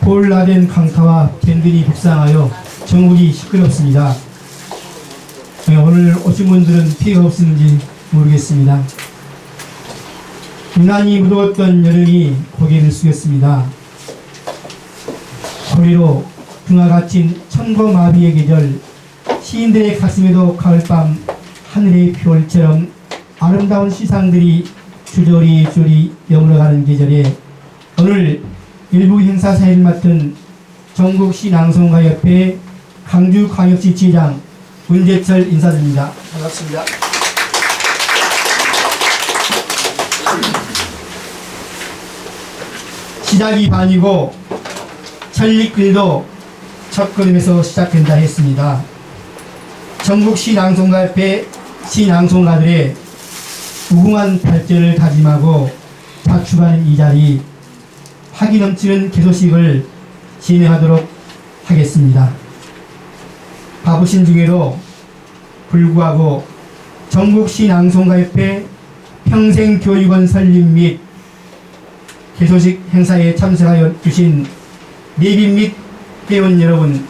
폴 라덴 강타와 밴들이 북상하여 전국이 시끄럽습니다. 오늘 오신 분들은 피해가 없었는지 모르겠습니다. 유난히 무더웠던 여름이 고개를 숙였습니다. 고리로 등화 갇힌 천고마비의 계절, 시인들의 가슴에도 가을밤 하늘의 별처럼 아름다운 시상들이 주저리 여물어가는 계절에 오늘 일부 행사 사회를 맡은 전국시낭송가협회 강주광역시 지회장 문재철 인사드립니다. 반갑습니다. 시작이 반이고 천리길도 첫걸음에서 시작된다 했습니다. 전국시낭송가협회 시낭송가들의 무궁한 발전을 다짐하고 다축하는 이 자리, 활기 넘치는 개소식을 진행하도록 하겠습니다. 바쁘신 중에도 불구하고 전국시낭송가협회 평생교육원 설립 및 개소식 행사에 참석하여 주신 내빈 및 회원 여러분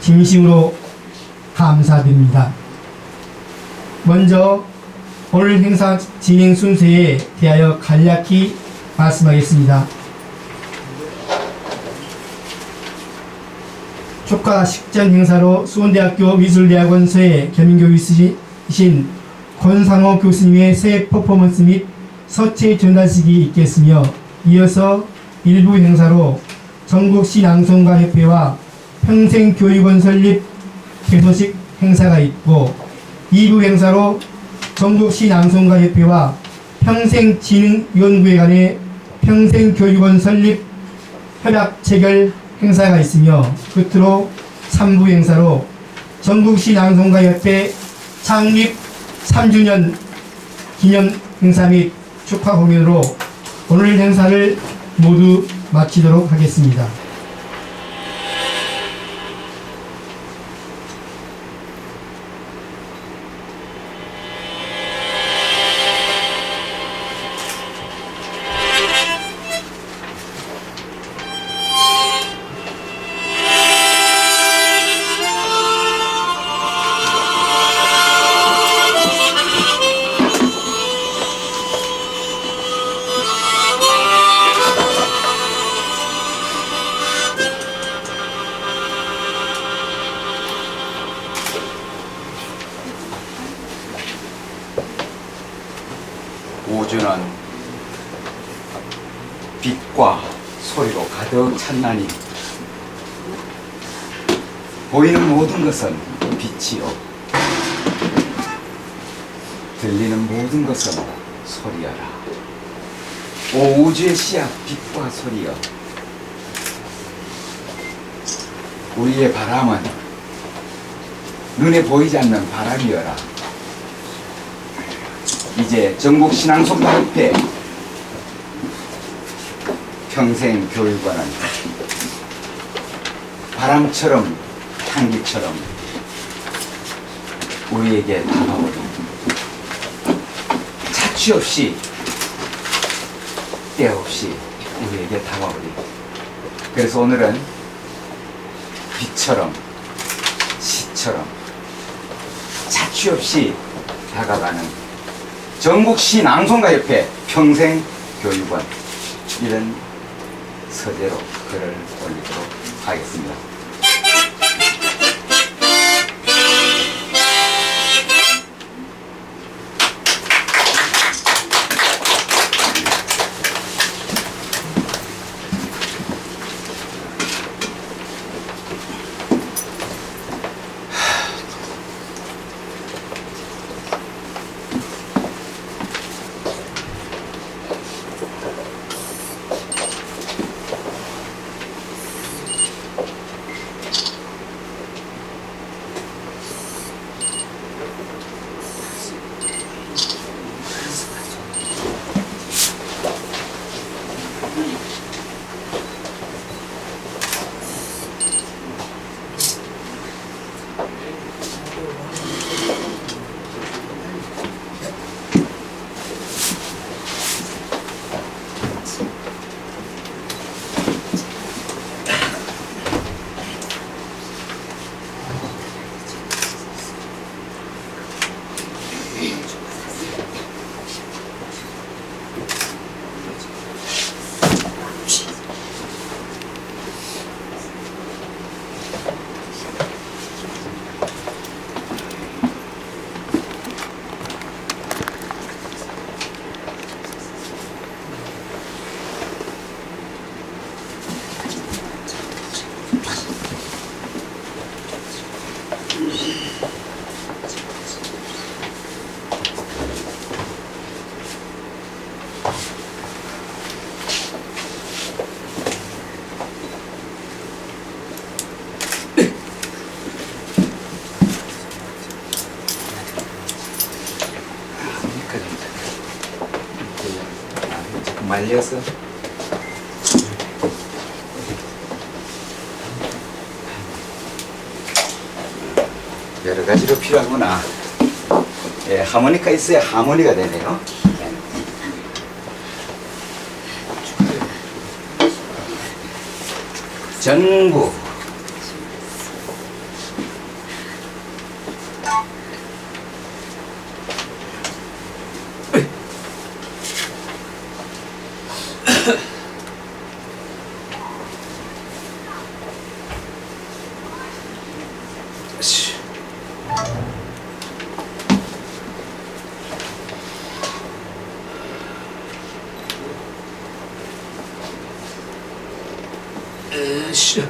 진심으로 감사드립니다. 먼저 오늘 행사 진행 순서에 대하여 간략히 말씀하겠습니다. 축하 식전 행사로 수원대학교 미술대학원서의 겸임교육이신 권상호 교수님의 새 퍼포먼스 및 서체 전달식이 있겠으며, 이어서 일부 행사로 전국시낭송가협회와 평생교육원 설립 개소식 행사가 있고, 2부 행사로 전국시낭송가협회와 평생진흥연구회 간의 평생교육원 설립 협약 체결 행사가 있으며, 끝으로 3부 행사로 전국시낭송가협회 창립 3주년 기념 행사 및 축하 공연으로 오늘 행사를 모두 마치도록 하겠습니다. 우주는 빛과 소리로 가득 찼나니 보이는 모든 것은 빛이요, 들리는 모든 것은 소리여라. 오 우주의 씨앗 빛과 소리여, 우리의 바람은 눈에 보이지 않는 바람이여라. 이제 전국시낭송가협회 평생교육원은 바람처럼 향기처럼 우리에게 다가오리, 차취 없이 때 없이 우리에게 다가오리. 그래서 오늘은 빛처럼 시처럼 차취 없이 다가가는 전국시낭송가협회 평생교육원, 이런 서재로 글을 올리도록 하겠습니다. 말려서 여러 가지로 필요하구나. 예, 하모니카 있어야 하모니가 되네요. 전부 으쌰.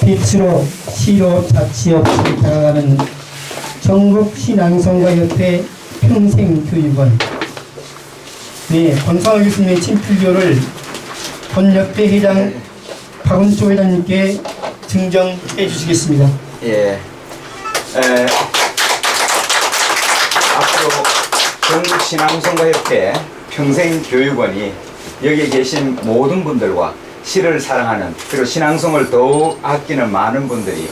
빛으로 시로 자치 없이 다가가는 전국 신앙성가협회 평생교육원. 네, 권상호 교수님의 친필교를 본협회 회장 박은초 회장님께 증정해 주시겠습니다. 예. 앞으로 전국신앙성가협회 평생교육원이 여기 계신 모든 분들과 시를 사랑하는, 그리고 신앙송을 더욱 아끼는 많은 분들이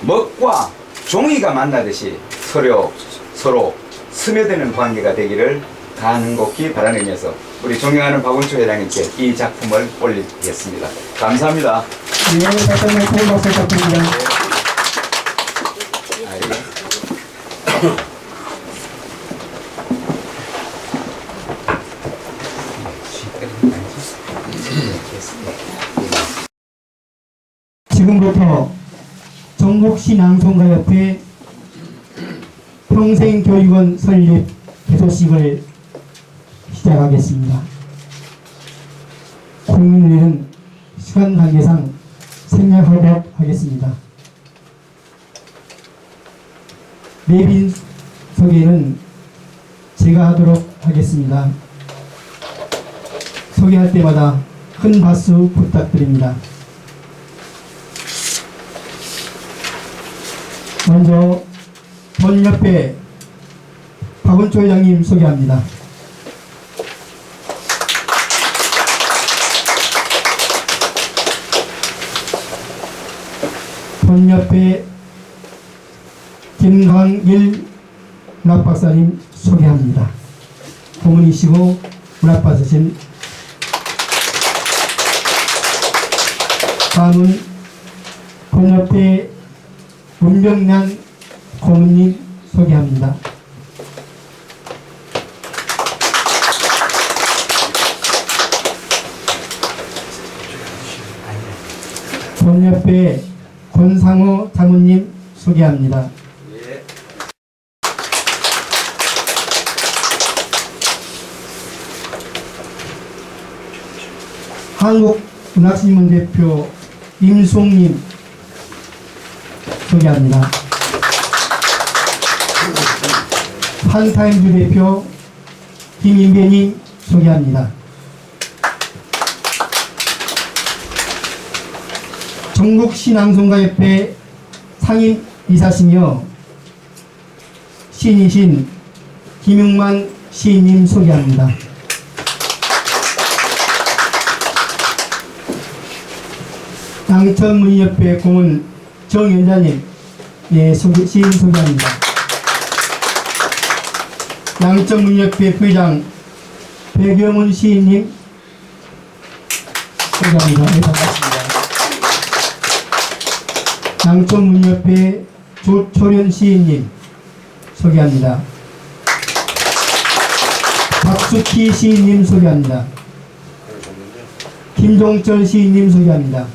먹과 종이가 만나듯이 서로 스며드는 관계가 되기를 간곡히 바라면서 우리 존경하는 박은초 회장님께 이 작품을 올리겠습니다. 감사합니다. 네, 다시 한번 좋은 박수 부탁드립니다. 전국시낭송가협회 평생교육원 설립 개소식을 시작하겠습니다. 국민의회는 시간 관계상 생략하도록 하겠습니다. 내빈 소개는 제가 하도록 하겠습니다. 소개할 때마다 큰 박수 부탁드립니다. 먼저 본협회 박은초 회장님 소개합니다. 본협회 김강일 문학박사님 소개합니다. 고문이시고 문학박사신 다음은 본협회 문병란 고문님 소개합니다. 본협회 권상호 자문님 소개합니다. 한국문학신문 대표 임송님 소개합니다. 한타임즈 대표 김인배님 소개합니다. 전국시낭송가협회 상임이사시며 시인이신 김용만 시인님 소개합니다. 양천문의협회 고문 정연자님 시인 소개합니다. 양천문의협회 부회장 배경훈 시인님 소개합니다. 네, 반갑습니다. 양천문의협회 조초련 시인님 소개합니다. 박수키 시인님 소개합니다. 김종철 시인님 소개합니다.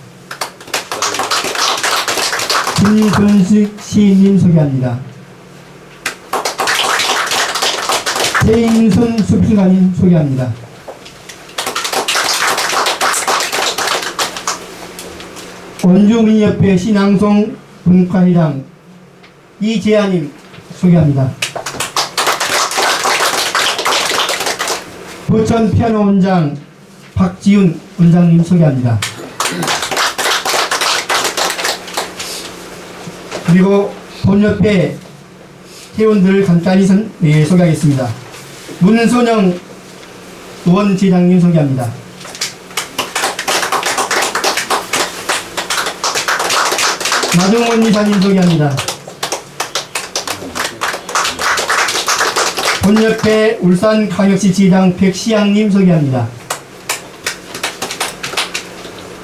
김근식 시인님 소개합니다. 최인순 수필가님 소개합니다. 원주문협회 신앙송 분과회장 이재아님 소개합니다. 부천 피아노 원장 박지훈 원장님 소개합니다. 그리고 본협회 회원들을 간단히 소개하겠습니다. 문선영 의원제장님 소개합니다. 나종원 이사님 소개합니다. 본협회 울산광역시 지회장 백시양님 소개합니다.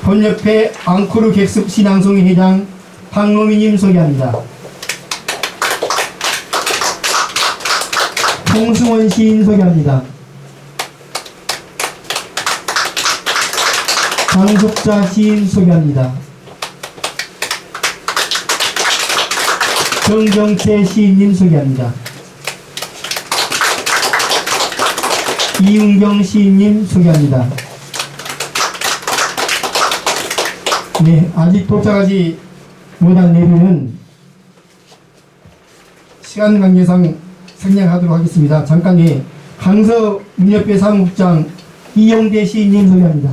본협회 앙코르 객습 신앙송회 회장 박노미님 소개합니다. 홍승원 시인 소개합니다. 강석자 시인 소개합니다. 정정채 시인님 소개합니다. 이웅경 시인님 소개합니다. 네, 아직 도착하지 못한 내비는 시간 관계상 생략하도록 하겠습니다. 잠깐 강서문협회 사무국장 이영대 시인님 소개합니다.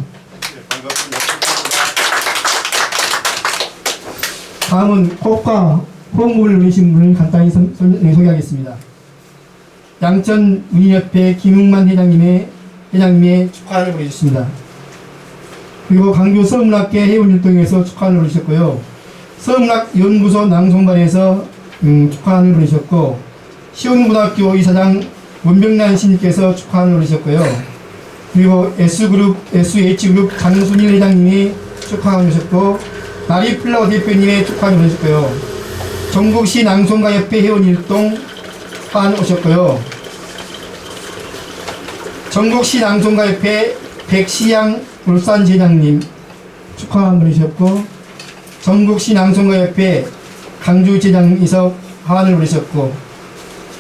다음은 꽃과 호응물을 누리신 분을 간단히 소개하겠습니다. 양천문협회 김웅만 회장님의 축하를 보내주셨습니다. 그리고 강주 서문학계 회원일동에서 축하를 보내주셨고요. 서문학연구소 낭송반에서 축하를 보내주셨고, 시온고등학교 이사장 문병란 씨님께서 축하를 보내주셨고요. 그리고 SH그룹 장순일 회장님이 축하를 보내주셨고, 나리플라워 대표님의 축하를 보내주셨고요. 전국시 낭송가협회 회원일동 오셨고요. 전국시 낭송가협회 백시양 울산제장님 축하 보내주셨고, 전국시 낭송가협회 강주지장에서 화환을 보내셨고,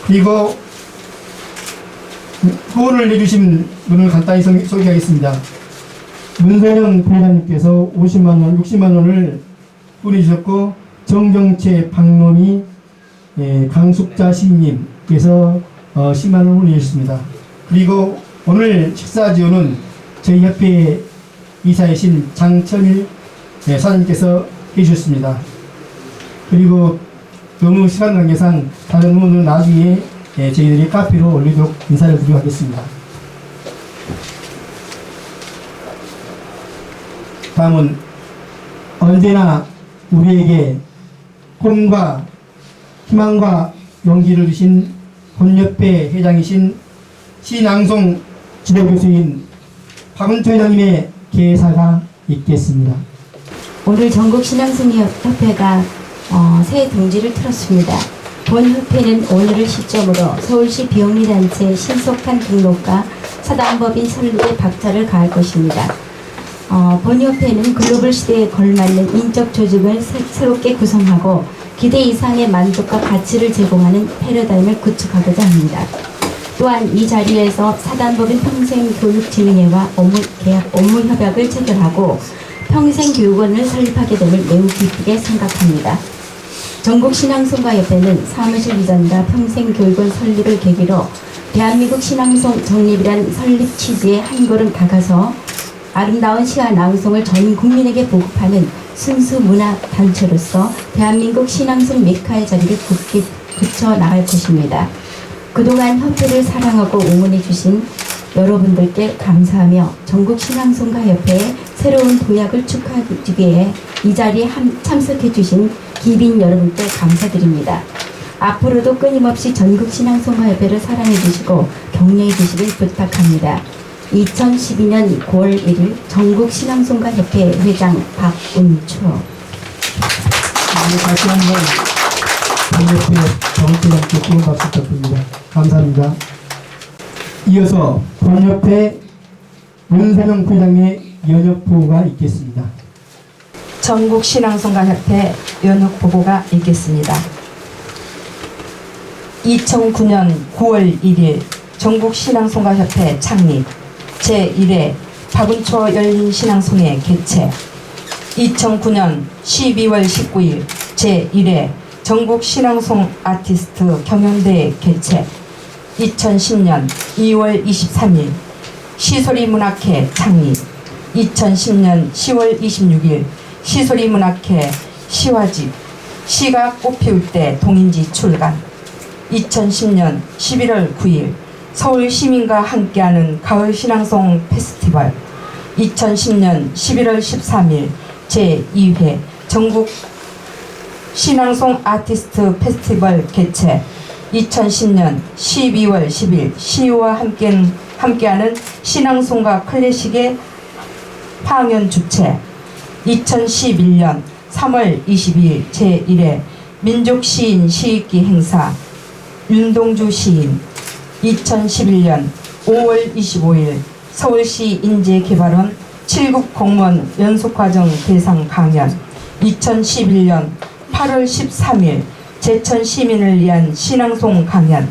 그리고 후원을 해주신 분을 간단히 소개하겠습니다. 문선영 회장님께서 50만원, 60만원을 보내주셨고, 정경채 박노미 강숙자 시인님께서 10만원을 보내주셨습니다. 그리고 오늘 식사 지원은 저희 협회 이사이신 장천일 사장님께서 해주셨습니다. 그리고 너무 시간 관계상 다른 부분은 나중에 저희들이 카페로 올리도록 인사를 드리도록 하겠습니다. 다음은 언제나 우리에게 꿈과 희망과 용기를 주신 본협회 회장이신 신앙송 지도교수인 박은초 회장님의 개사가 있겠습니다. 오늘 전국신앙송협회가 새 동지를 틀었습니다. 본 협회는 오늘을 시점으로 서울시 비영리단체 신속한 등록과 사단법인 설립에 박차를 가할 것입니다. 본 협회는 글로벌 시대에 걸맞는 인적 조직을 새롭게 구성하고 기대 이상의 만족과 가치를 제공하는 패러다임을 구축하고자 합니다. 또한 이 자리에서 사단법인 평생교육진흥회와 업무협약을 체결하고 평생교육원을 설립하게 됨을 매우 기쁘게 생각합니다. 전국신앙송가협회는 사무실 이전과 평생교육원 설립을 계기로 대한민국 신앙송 정립이란 설립 취지에 한 걸음 다가서 아름다운 시와 낭송을 전 국민에게 보급하는 순수 문화 단체로서 대한민국 신앙송 메카의 자리를 굳게 굳혀 나갈 것입니다. 그동안 협회를 사랑하고 응원해 주신 여러분들께 감사하며 전국신앙송가협회의 새로운 도약을 축하하기 위해 이 자리에 참석해 주신 기빈 여러분께 감사드립니다. 앞으로도 끊임없이 전국신앙송가협회를 사랑해 주시고 격려해 주시길 부탁합니다. 2012년 9월 1일 전국신앙송가협회 회장 박은초. 다시 한번 본협회 정치장께 뜨거운 박수 부탁드립니다. 감사합니다. 이어서 본협회 문선영 회장의 연혁보고가 있겠습니다. 전국신앙송가협회 연혁보고가 있겠습니다. 2009년 9월 1일 전국신앙송가협회 창립, 제1회 박은초 열린신앙송회 개최, 2009년 12월 19일 제1회 전국신앙송 아티스트 경연대회 개최, 2010년 2월 23일 시소리문학회 창립, 2010년 10월 26일 시소리문학회 시화집 시가 꽃피울 때 동인지 출간, 2010년 11월 9일 서울 시민과 함께하는 가을 신앙송 페스티벌, 2010년 11월 13일 제2회 전국 신앙송 아티스트 페스티벌 개최, 2010년 12월 10일 시와 함께하는 신앙송가 클래식의 파악연 주최, 2011년 3월 22일 제1회 민족시인 시익기 행사 윤동주 시인, 2011년 5월 25일 서울시 인재개발원 7급 공무원 연수과정 대상 강연, 2011년 8월 13일 제천 시민을 위한 신앙송 강연,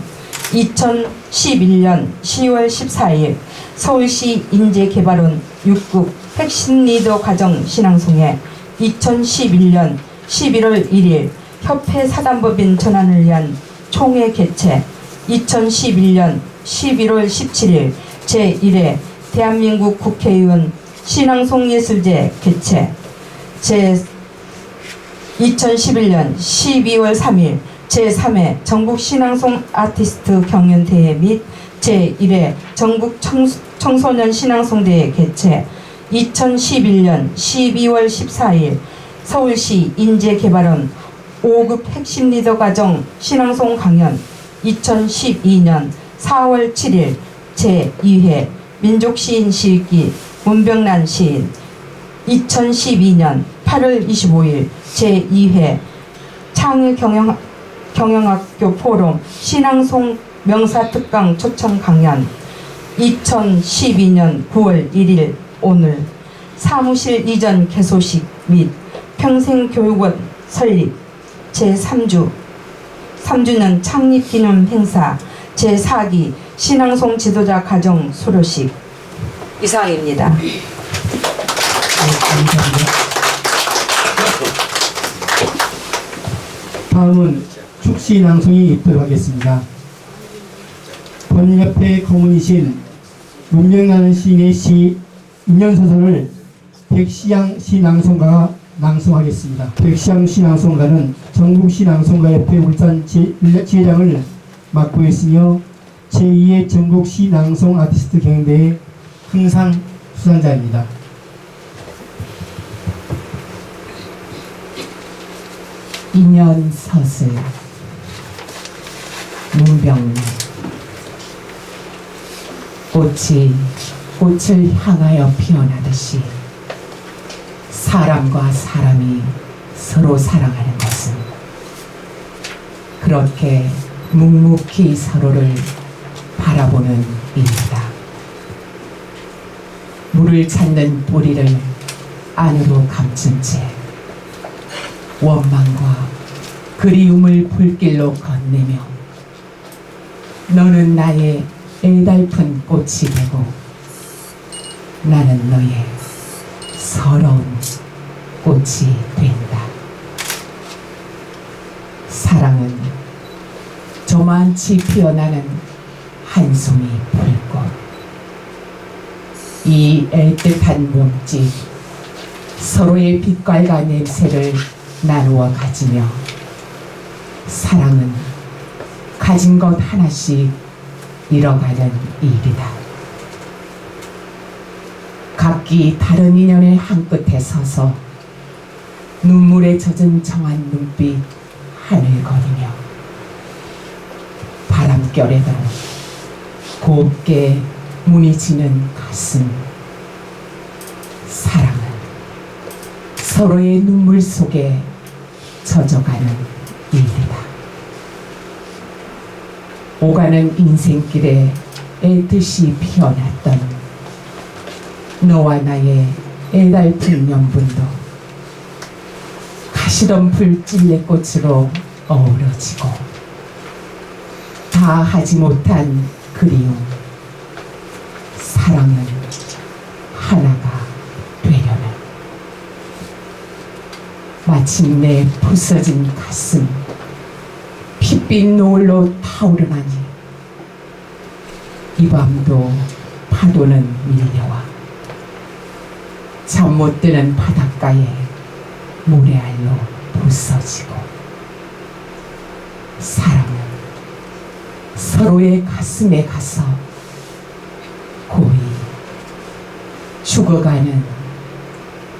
2011년 10월 14일 서울시 인재개발원 6급 핵심 리더 과정 신앙송회, 2011년 11월 1일 협회 사단법인 전환을 위한 총회 개최, 2011년 11월 17일 제1회 대한민국 국회의원 신앙송예술제 개최, 2011년 12월 3일 제3회 전국신앙송 아티스트 경연대회 및 제1회 전국 청소년 신앙송대회 개최, 2011년 12월 14일 서울시 인재개발원 5급 핵심 리더 과정 신앙송 강연, 2012년 4월 7일 제2회 민족시인 시익기 문병란 시인, 2012년 8월 25일 제2회 창의경영학교 포럼 신앙송 명사특강 초청 강연, 2012년 9월 1일 오늘 사무실 이전 개소식 및 평생교육원 설립, 제3주 3주년 창립기념 행사 제4기 신앙송 지도자 가정 수료식 이상입니다. 감사합니다. 다음은 축시낭송이 있도록 하겠습니다. 번역회 고문이신 문명나는 시인의 시 인연소설을 백시양 시낭송가가 낭송하겠습니다. 백시양 시낭송가는 전국시낭송가협회 울산 지회장을 맡고 있으며 제2의 전국시낭송 아티스트 경연대회 흥상 수상자입니다. 인연서슬 문병래 꽃이 꽃을 향하여 피어나듯이 사람과 사람이 서로 사랑하는 것은 그렇게 묵묵히 서로를 바라보는 일이다. 물을 찾는 뿌리를 안으로 감춘 채 원망과 그리움을 불길로 건네며 너는 나의 애달픈 꽃이 되고 나는 너의 서러운 꽃이 된다. 사랑은 저만치 피어나는 한송이 불꽃. 이 애틋한 몸짓, 서로의 빛깔과 냄새를 나누어 가지며 사랑은 가진 것 하나씩 잃어가는 일이다. 각기 다른 인연의 한끝에 서서 눈물에 젖은 정한 눈빛 하늘거리며 바람결에도 곱게 무늬지는 가슴. 사랑은 서로의 눈물 속에 젖어가는 일이다. 오가는 인생길에 애듯이 피어났던 너와 나의 애달픈 연분도 가시덤불 찔레꽃으로 어우러지고 다 하지 못한 그리움. 사랑은 하나가 되려는 마침내 부서진 가슴 핏빛 노을로 타오르나니 이 밤도 파도는 밀려와 잠 못 드는 바닷가에 모래알로 부서지고 사랑은 서로의 가슴에 가서 고이 죽어가는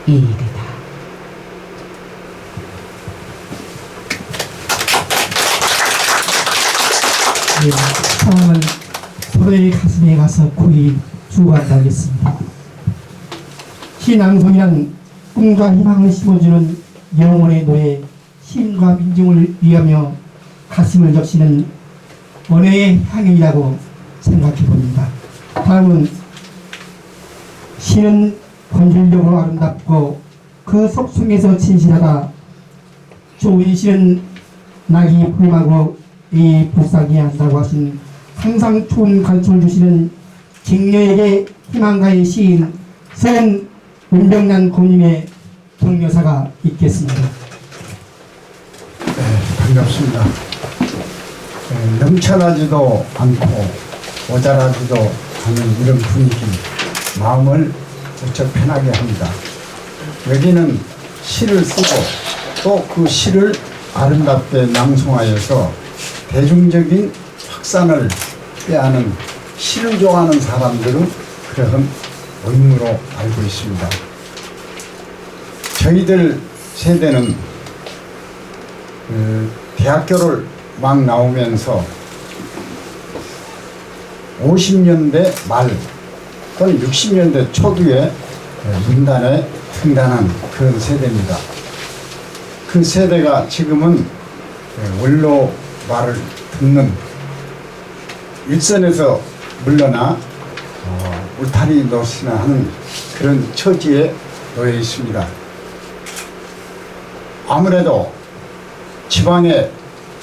일이다. 네, 사랑은 서로의 가슴에 가서 고이 죽어간다 하겠습니다. 시낭송이란 꿈과 희망을 심어주는 영혼의 노예, 시인과 민중을 위하며 가슴을 적시는 원어의 향연이라고 생각해 봅니다. 다음은 시는 본질적으로 아름답고 그 속성에서 진실하다. 좋은 시는 낙이 불마고 이 불쌍히 한다고 하신 항상 좋은 가르침을 주시는 징녀에게 희망가의 시인 선 문병란 고님의 동료사가 있겠습니다. 반갑습니다. 넘쳐나지도 않고 모자라지도 않은 이런 분위기, 마음을 무척 편하게 합니다. 여기는 시를 쓰고 또 그 시를 아름답게 낭송하여서 대중적인 확산을 빼앗는 시를 좋아하는 사람들은 그런 의무로 알고 있습니다. 저희들 세대는 대학교를 막 나오면서 50년대 말 또는 60년대 초기에 문단에 등단한 그런 세대입니다. 그 세대가 지금은 원로 말을 듣는 일선에서 물러나 울타리 노릇이나 하는 그런 처지에 놓여 있습니다. 아무래도 지방에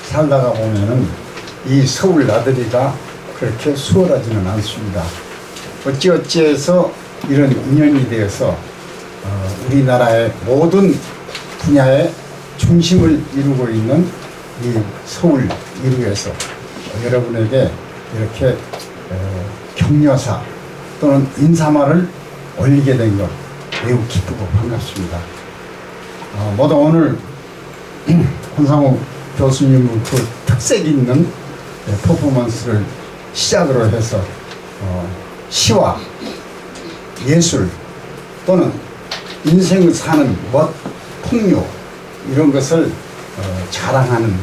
살다가 보면은 이 서울 나들이가 그렇게 수월하지는 않습니다. 어찌어찌해서 이런 인연이 되어서 우리나라의 모든 분야의 중심을 이루고 있는 이 서울 이루에서 여러분에게 이렇게 격려사 또는 인사말을 올리게 된 것 매우 기쁘고 반갑습니다. 모두 오늘 권상우 교수님 그 특색 있는 퍼포먼스를 시작으로 해서 시와 예술 또는 인생을 사는 멋, 풍요 이런 것을 자랑하는,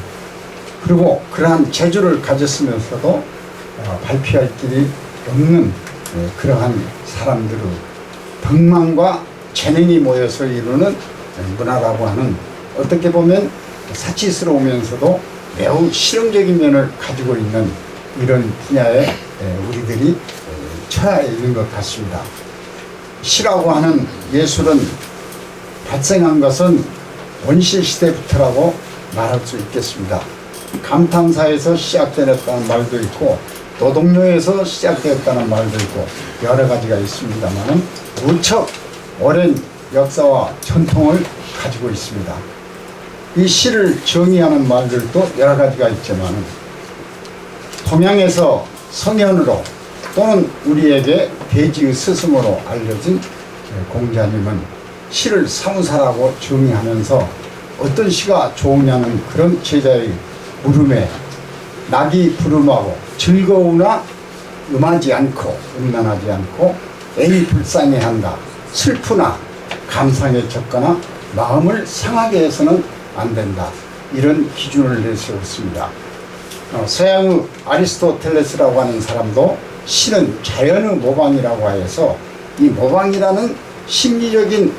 그리고 그러한 재주를 가졌으면서도 발표할 길이 없는 그러한 사람들의 덕망과 재능이 모여서 이루는 문화라고 하는, 어떻게 보면 사치스러우면서도 매우 실용적인 면을 가지고 있는 이런 분야에 우리들이 처해 있는 것 같습니다. 시라고 하는 예술은 발생한 것은 원시 시대부터라고 말할 수 있겠습니다. 감탄사에서 시작되었다는 말도 있고 노동요에서 시작되었다는 말도 있고 여러 가지가 있습니다만 무척 오랜 역사와 전통을 가지고 있습니다. 이 시를 정의하는 말들도 여러 가지가 있지만 동양에서 성현으로 또는 우리에게 대지의 스승으로 알려진 공자님은 시를 사무사라고 정의하면서 어떤 시가 좋으냐는 그런 제자의 물음에 낙이 부름하고 즐거우나 음하지 않고 음란하지 않고 애이 불쌍해한다, 슬프나 감상에 적거나 마음을 상하게 해서는 안 된다, 이런 기준을 내세웠습니다. 서양의 아리스토텔레스라고 하는 사람도 시는 자연의 모방이라고 하여서 이 모방이라는 심리적인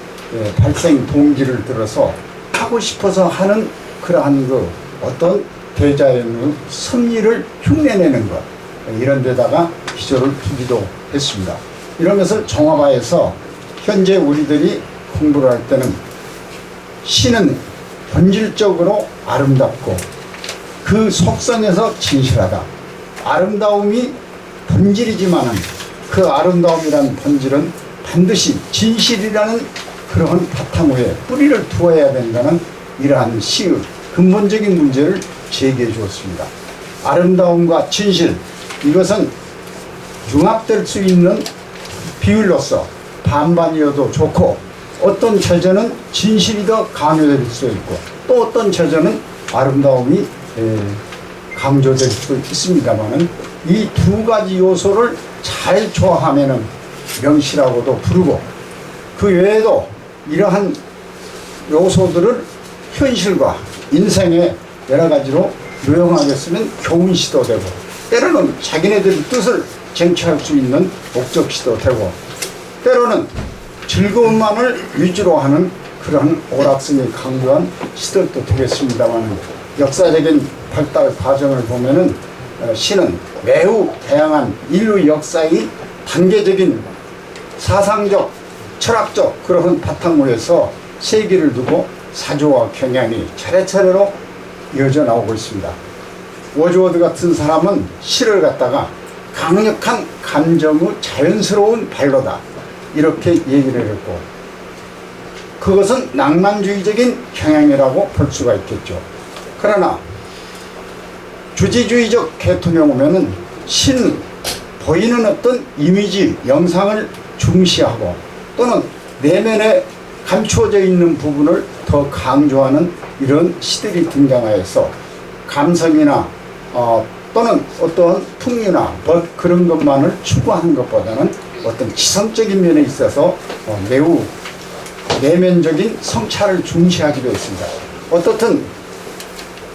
발생 동기를 들어서 하고 싶어서 하는 그러한 그 어떤 대자연의 섭리를 흉내내는 것, 이런 데다가 기조를 두기도 했습니다. 이런 것을 종합하여서 현재 우리들이 공부를 할 때는 시는 본질적으로 아름답고 그 속성에서 진실하다. 아름다움이 본질이지만은 그 아름다움이라는 본질은 반드시 진실이라는 그러한 바탕 위에 뿌리를 두어야 된다는 이러한 시의 근본적인 문제를 제기해 주었습니다. 아름다움과 진실, 이것은 융합될 수 있는 비율로서 반반이어도 좋고, 어떤 저자는 진실이 더 강요될 수 있고 또 어떤 저자는 아름다움이 강조될 수 있습니다만은 이 두 가지 요소를 잘 조화하면은 명시라고도 부르고, 그 외에도 이러한 요소들을 현실과 인생의 여러 가지로 요용하게 쓰면 교훈시도 되고, 때로는 자기네들의 뜻을 쟁취할 수 있는 목적시도 되고, 때로는 즐거움만을 위주로 하는 그러한 오락성이 강조한 시들도 되겠습니다만, 역사적인 발달 과정을 보면은 시는 매우 다양한 인류 역사의 단계적인 사상적, 철학적 그런 바탕으로서 세계를 두고 사조와 경향이 차례차례로 이어져 나오고 있습니다. 워즈워드 같은 사람은 시를 갖다가 강력한 감정의 자연스러운 발로다, 이렇게 얘기를 했고, 그것은 낭만주의적인 경향이라고 볼 수가 있겠죠. 그러나 주지주의적 계통에 오면은 시는 보이는 어떤 이미지, 영상을 중시하고 또는 내면에 감추어져 있는 부분을 더 강조하는 이런 시들이 등장하여서 감성이나 또는 어떤 풍류나 그런 것만을 추구하는 것보다는 어떤 지성적인 면에 있어서 매우 내면적인 성찰을 중시하기도 했습니다. 어떻든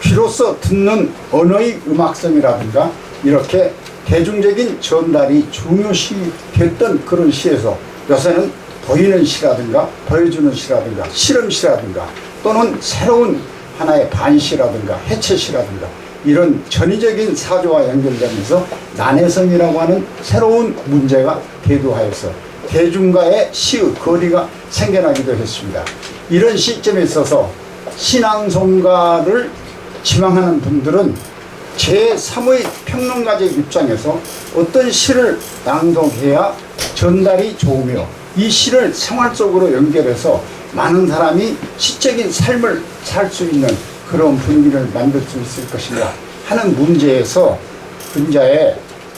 귀로서 듣는 언어의 음악성이라든가 이렇게 대중적인 전달이 중요시 됐던 그런 시에서 요새는 보이는 시라든가 보여주는 시라든가 실험시라든가 또는 새로운 하나의 반시라든가 해체시라든가 이런 전위적인 사조와 연결되면서 난해성이라고 하는 새로운 문제가 대두하여서 대중과의 시의 거리가 생겨나기도 했습니다. 이런 시점에 있어서 신앙송가를 지망하는 분들은 제3의 평론가적 입장에서 어떤 시를 낭독해야 전달이 좋으며 이 시를 생활 속으로 연결해서 많은 사람이 시적인 삶을 살 수 있는 그런 분위기를 만들 수 있을 것인가 하는 문제에서 근자에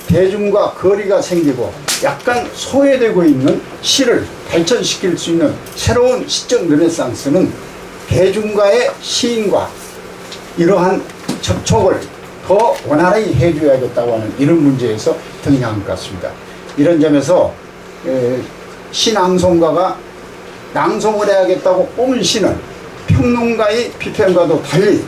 대중과 거리가 생기고 약간 소외되고 있는 시를 발전시킬 수 있는 새로운 시적 르네상스는 대중과의 시인과 이러한 접촉을 더 원활하게 해줘야겠다고 하는 이런 문제에서 등장한 것 같습니다. 이런 점에서 시낭송가가 낭송을 해야겠다고 뽑은 시는 평론가의 비평과도 달리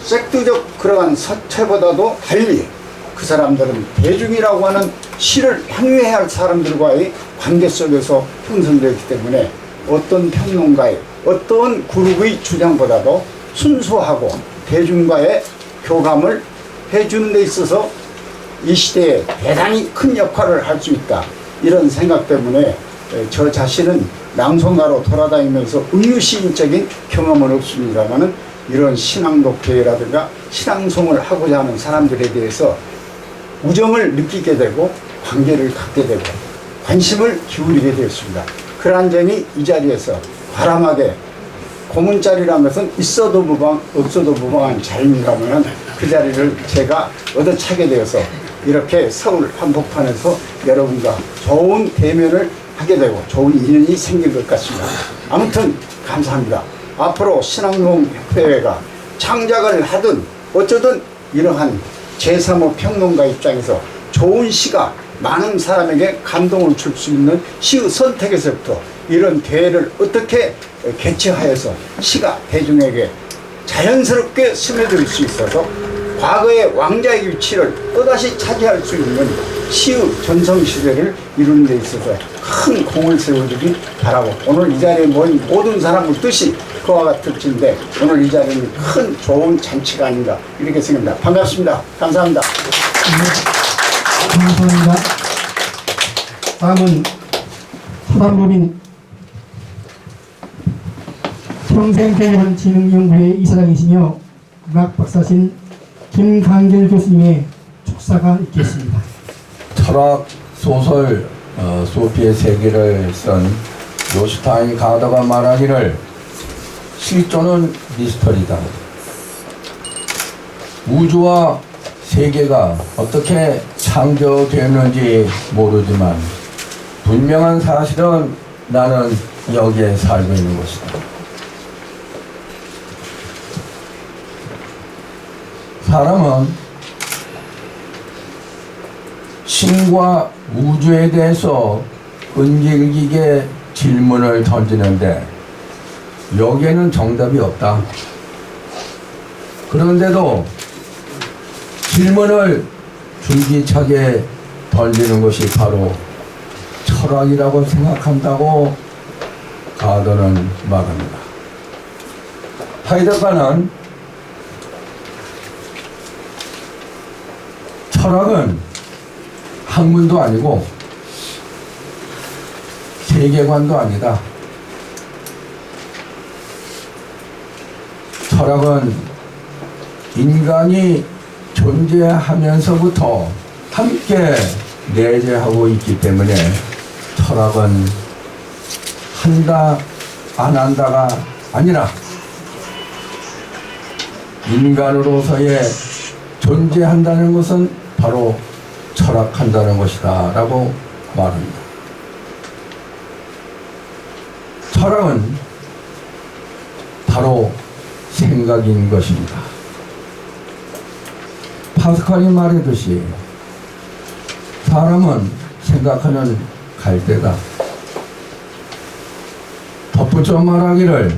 섹트적 그러한 서체보다도 달리 그 사람들은 대중이라고 하는 시를 향유해야 할 사람들과의 관계 속에서 형성되었기 때문에 어떤 평론가의 어떤 그룹의 주장보다도 순수하고 대중과의 교감을 해주는 데 있어서 이 시대에 대단히 큰 역할을 할 수 있다. 이런 생각 때문에 저 자신은 낭송가로 돌아다니면서 은유시인적인 경험은 없습니다만은 이런 신앙독회라든가 신앙송을 하고자 하는 사람들에 대해서 우정을 느끼게 되고 관계를 갖게 되고 관심을 기울이게 되었습니다. 그러한 점이 이 자리에서 바람하게 고문자리라는 것은 있어도 무방 없어도 무방한 자리인가면은 그 자리를 제가 얻어차게 되어서 이렇게 서울 한복판에서 여러분과 좋은 대면을 하게 되고 좋은 인연이 생길 것 같습니다. 아무튼 감사합니다. 앞으로 신앙송협회가 창작을 하든 어쩌든 이러한 제3호 평론가 입장에서 좋은 시가 많은 사람에게 감동을 줄 수 있는 시의 선택에서부터 이런 대회를 어떻게 개최하여서 시가 대중에게 자연스럽게 스며들 수 있어서 과거의 왕자의 위치를 또다시 차지할 수 있는 시의 전성시대를 이루는 데 있어서 큰 공을 세워주기 바라고 오늘 이 자리에 모인 모든 사람의 뜻이 그와 같을 텐데 오늘 이 자리는 큰 좋은 잔치가 아닌가 이렇게 생각합니다. 반갑습니다. 감사합니다. 감사합니다. 다음은 사단법인 평생교육진흥연구회 이사장이시며 문학박사신 김강길 교수님의 축사가 있겠습니다. 철학 소설 소피의 세계를 쓴 요슈타인 가더가 말하기를 실존은 미스터리다. 우주와 세계가 어떻게 창조되었는지 모르지만 분명한 사실은 나는 여기에 살고 있는 것이다. 사람은 신과 우주에 대해서 끈질기게 질문을 던지는데 여기에는 정답이 없다. 그런데도 질문을 줄기차게 던지는 것이 바로 철학이라고 생각한다고 가더는 말합니다. 하이데거는 철학은 학문도 아니고 세계관도 아니다. 철학은 인간이 존재하면서부터 함께 내재하고 있기 때문에 철학은 한다 안 한다가 아니라 인간으로서의 존재한다는 것은 바로 철학한다는 것이다 라고 말합니다. 철학은 바로 생각인 것입니다. 파스칼이 말했듯이 사람은 생각하는 갈대다. 덧붙여 말하기를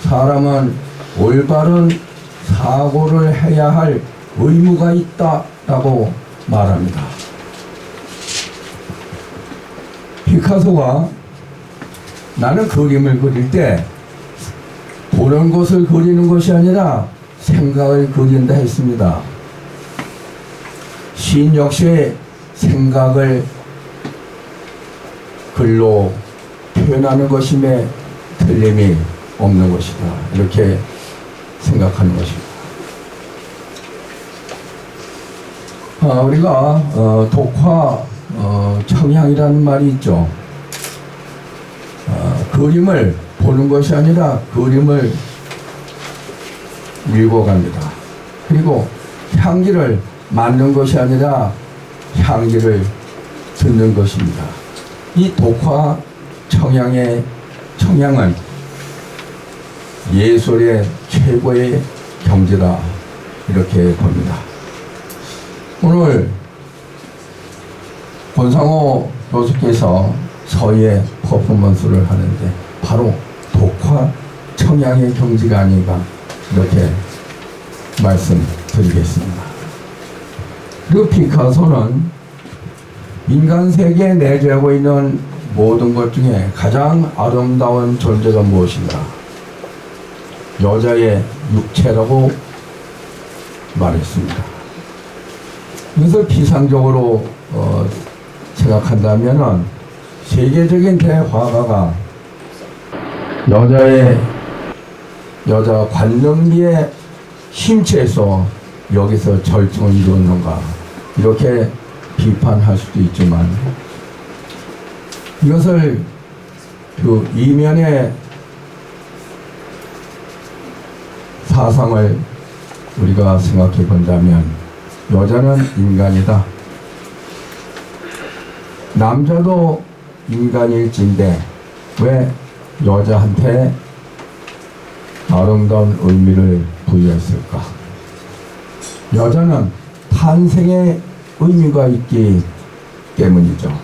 사람은 올바른 사고를 해야 할 의무가 있다라고 말합니다. 피카소가 나는 그림을 그릴 때 보는 것을 그리는 것이 아니라 생각을 그린다 했습니다. 시인 역시 생각을 글로 표현하는 것임에 틀림이 없는 것이다. 이렇게 생각하는 것입니다. 우리가 독화 청향이라는 말이 있죠. 그림을 보는 것이 아니라 그림을 읽어갑니다. 그리고 향기를 맡는 것이 아니라 향기를 듣는 것입니다. 이 독화 청향은 예술의 최고의 경지다, 이렇게 봅니다. 오늘 권상호 교수께서 서예 퍼포먼스를 하는데 바로 독화 청향의 경지가 아닌가, 이렇게 말씀드리겠습니다. 그리고 피카소는 인간 세계에 내재하고 있는 모든 것 중에 가장 아름다운 존재가 무엇인가? 여자의 육체라고 말했습니다. 이것을 비상적으로 생각한다면은 세계적인 대화가가 여자 관념비의 심취해서 여기서 절정을 이루었는가, 이렇게 비판할 수도 있지만, 이것을 그 이면의 사상을 우리가 생각해 본다면, 여자는 인간이다. 남자도 인간일진데 왜 여자한테 아름다운 의미를 부여했을까? 여자는 탄생의 의미가 있기 때문이죠.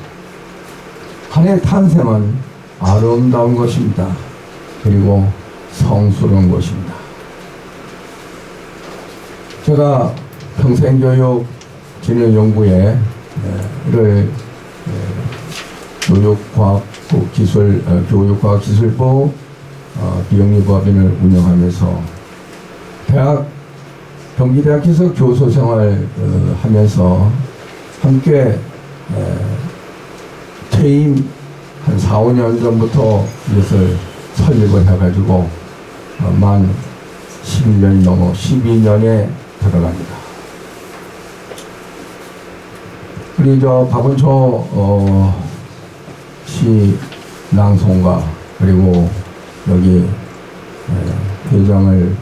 하나의 탄생은 아름다운 것입니다. 그리고 성스러운 것입니다. 제가 평생교육 진흥연구회를 교육과학기술부 비영리법인을 운영하면서 경기대학에서 교수생활 하면서 함께 퇴임 한 4, 5년 전부터 이것을 설립을 해가지고 만 11년이 넘어 12년에 들어갑니다. 우리 박은초 시 낭송가, 그리고 여기 회장을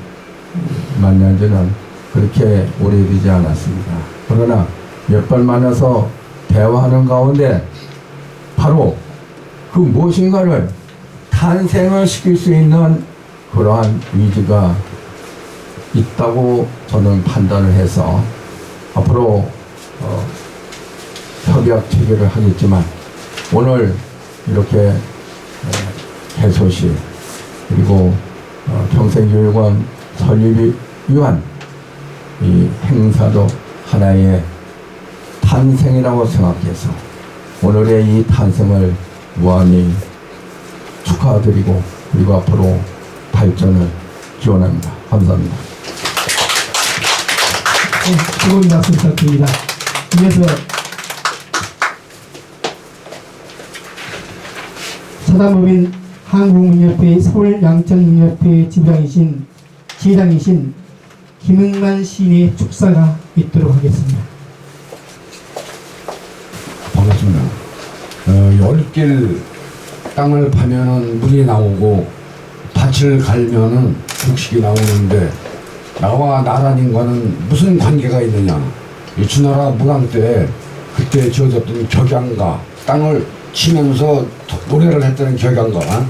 만난 지는 그렇게 오래되지 않았습니다. 그러나 몇 번 만나서 대화하는 가운데 바로 그 무엇인가를 탄생을 시킬 수 있는 그러한 의지가 있다고 저는 판단을 해서 앞으로 협약 체결을 하겠지만, 오늘 이렇게 해소식 그리고 평생교육원 설립을 위한 이 행사도 하나의 탄생이라고 생각해서 오늘의 이 탄생을 무한히 축하드리고, 그리고 앞으로 발전을 기원합니다. 감사합니다. 뜨거운 박수 부탁드립니다. 이어서 사단법인 한국문협회 서울양천문협회 지회장이신 김흥만 시인의 축사가 있도록 하겠습니다. 반갑습니다. 열길 땅을 파면은 물이 나오고 밭을 갈면은 곡식이 나오는데 나와 나라님과는 무슨 관계가 있느냐? 이 주나라 무당 때 그때 지어졌던 격양가, 땅을 치면서 노래를 했다는 격양가,